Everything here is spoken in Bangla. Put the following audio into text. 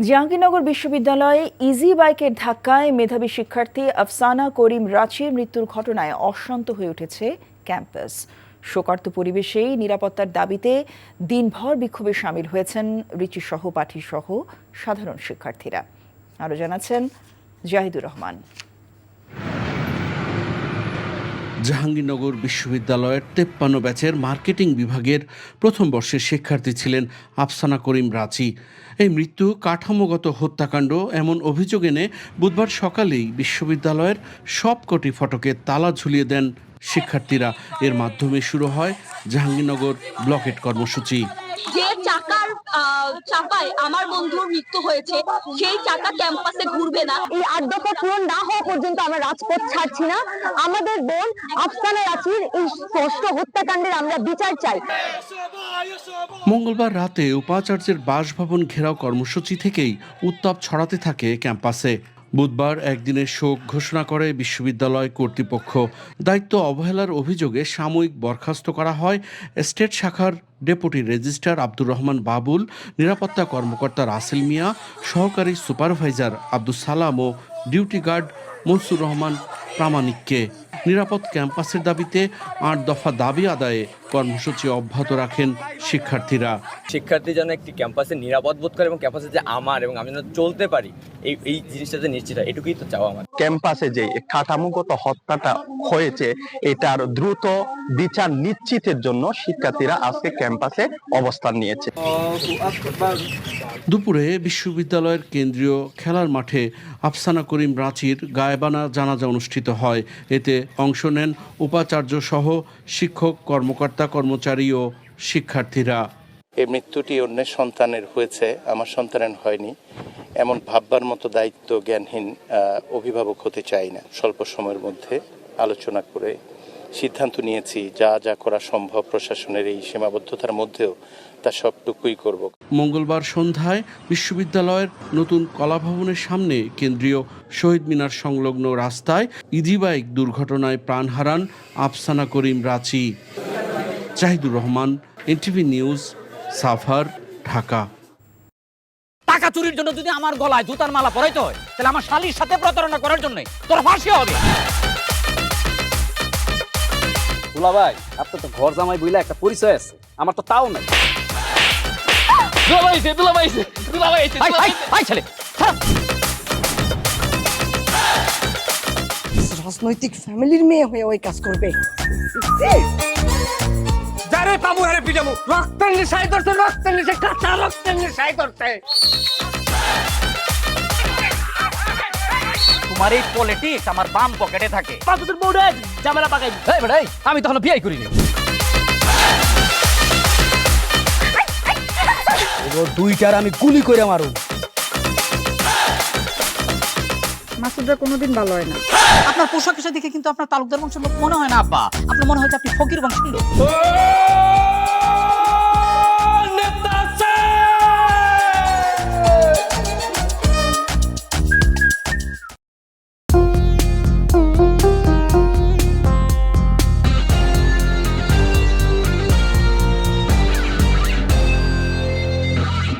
জাহাঙ্গীরনগর বিশ্ববিদ্যালয়ে ইজি বাইকের ধাক্কায় মেধাবী শিক্ষার্থী আফসানা করিম রাচির মৃত্যুর ঘটনায় অশান্ত হয়ে উঠেছে ক্যাম্পাস। শোকার্ত পরিবেশেই নিরাপত্তার দাবিতে দিনভর বিক্ষোভে সামিল হয়েছেন রিচি সহপাঠী সহ সাধারণ শিক্ষার্থীরা। আরও জানাচ্ছেন জাহিদুর রহমান। জাহাঙ্গীরনগর বিশ্ববিদ্যালয়ের 53 ব্যাচের মার্কেটিং বিভাগের প্রথম বর্ষের শিক্ষার্থী ছিলেন আফসানা করিম রাচি। এই মৃত্যু কাঠামোগত হত্যাকাণ্ড এমন অভিযোগ এনে বুধবার সকালেই বিশ্ববিদ্যালয়ের সবকটি ফটকে তালা ঝুলিয়ে দেন শিক্ষার্থীরা। এর মাধ্যমে শুরু হয় জাহাঙ্গীরনগর ব্লকেট কর্মসূচি। যে চাকার চাপায় আমার বন্ধুর মৃত্যু হয়েছে সেই চাকা ক্যাম্পাসে ঘুরবে না। এই 8 দফা পূরণ না হওয়া পর্যন্ত আমরা রাজপথ ছাড়ছি না। আমাদের বোন আফসানা রাচির এই ষষ্ঠ হত্যাকাণ্ডের আমরা বিচার চাই। মঙ্গলবার রাতে উপাচার্যের বাসভবন ঘেরাও কর্মসূচি থেকেই উত্তাপ ছড়াতে থাকে ক্যাম্পাসে। বুধবার একদিনের শোক ঘোষণা করে বিশ্ববিদ্যালয় কর্তৃপক্ষ। দায়িত্ব অবহেলার অভিযোগে সাময়িক বরখাস্ত করা হয় স্টেট শাখার ডেপুটি রেজিস্ট্রার আব্দুর রহমান বাবুল, নিরাপত্তা কর্মকর্তা রাসেল মিয়া, সহকারী সুপারভাইজার আব্দুস সালাম ও ডিউটি গার্ড মনসুর রহমান প্রামাণিককে। নিরাপদ ক্যাম্পাসের দাবিতে 8 দফা দাবি আদায়ে কর্মসূচি অব্যাহত রাখেন শিক্ষার্থীরা। শিক্ষার্থী যেন একটি ক্যাম্পাসে নিরাপদ বোধ করে এবং ক্যাম্পাসে যে আমার এবং আমি যেন চলতে পারি এই জিনিসটা যে নিশ্চিত হয়, এটুকুই তো চাওয়া আমার। ক্যাম্পাসে যে কাঠামোগত হত্যাটা হয়েছে এটার দ্রুত বিচার নিশ্চিতের জন্য শিক্ষার্থীরা আজকে ক্যাম্পাসে অবস্থান নিয়েছে। দুপুরে বিশ্ববিদ্যালয়ের কেন্দ্রীয় খেলার মাঠে আফসানা করিম রাচির গায়েবানা জানাজা অনুষ্ঠিত হয়। এতে অংশ নেন উপাচার্য সহ শিক্ষক, কর্মকর্তা, কর্মচারী ও শিক্ষার্থীরা। এই মৃত্যুটি অন্যের সন্তানের হয়েছে, আমার সন্তানের হয়নি, এমন ভাববার মতো দায়িত্ব জ্ঞানহীন অভিভাবক হতে চাই না। স্বল্প সময়ের মধ্যে আলোচনা করে সিদ্ধান্ত নিয়েছি যা যা করা সম্ভব প্রশাসনের এই সীমাবদ্ধতার মধ্যেও তা সবটুকুই করব। মঙ্গলবার সন্ধ্যায় বিশ্ববিদ্যালয়ের নতুন কলাভবনের সামনে কেন্দ্রীয় শহীদ মিনার সংলগ্ন রাস্তায় ইজি বাইক দুর্ঘটনায় প্রাণ হারান আফসানা করিম রাচি। Jahidur Rahman, NTV news, Savar, Dhaka. টাকা চুরির জন্য যদি আমার গলায় জুতার মালা পরাইতে হয় তাহলে আমার শালীর সাথে প্রতারণা করার জন্য তোর ফাঁসি হবে। দুলা ভাই, আপনার তো ঘর জামাই বইলা একটা পরিচয় আছে, আমার তো তাও নাই। রাজনৈতিক ফ্যামিলির মেয়ে হয়ে ওই কাজ করবে। যারে পাবো হারে পিটাবো, রক্তের নেশায় ধরছে, রক্তের নেশায়, কাঁচা রক্তের নেশায় ধরছে। তোমার এই পলিটিক্স আমার বাম পকেটে থাকে। তোদের বউরে ঝামেলা পাকাই। এই বেটাই, আমি তখন বিয়ে করিনি। দুইটার আমি গুলি করে মারু। মাসুদরা কোনোদিন ভালো হয় না। আপনার পোশাক আশাক দেখে কিন্তু আপনার তালুকদার বংশের লোক মনে হয় না আব্বা, আপনার মনে হয় যে আপনি ফকির বংশের লোক।